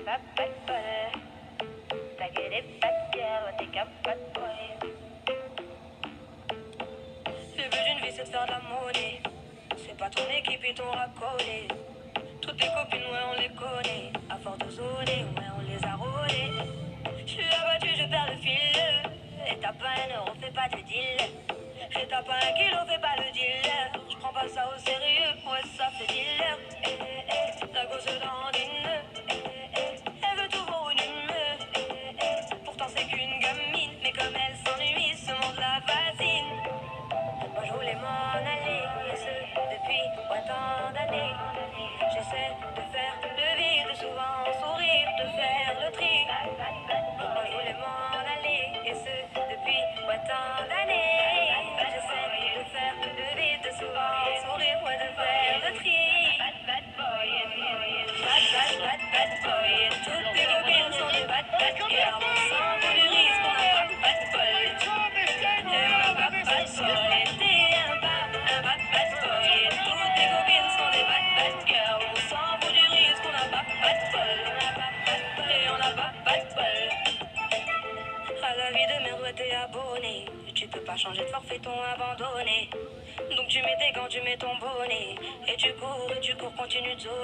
pas bad boy. T'as que des bad girls, t'es qu'un bad boy. Le but d'une vie c'est de faire de la monnaie. C'est pas ton équipe et ton racolé. Toutes tes copines, ouais, on les connaît. À force de zoner, ouais, on les a rôlées. J'suis abattu, je perds le fil. Et t'as pas un euro, fais pas de deal. Et t'as pas un kilo, fais pas le dealer. J'prends pas ça au sérieux, ouais, ça fait dealer. La gosse dandine. Elle veut tout pour une hume. Pourtant c'est qu'une gamine. Mais comme elle s'ennuie, ce monde la fascine. Moi je voulais m'en aller, et ce depuis autant d'années. J'essaie de faire le vide, souvent sourire, de faire le tri. Moi je voulais m'en aller, et ce depuis autant d'années. J'essaie de faire le vide, souvent sourire, ouais, de faire le tri. Bad boy, bad boy. Toutes tes copines sont des bad girls. On s'en fout du risque, on a pas bad boy. Et on a pas bad boy. T'es un bad boy. Toutes tes copines sont des bad girls. On s'en fout du risque, on a pas bad boy. Et on a pas bad boy. À la vie de merde, ouais, t'es abonné. Tu peux pas changer de forfait, t'ont abandonné. Donc tu mets tes gants, tu mets ton bonnet. Et tu cours, continue de zoner.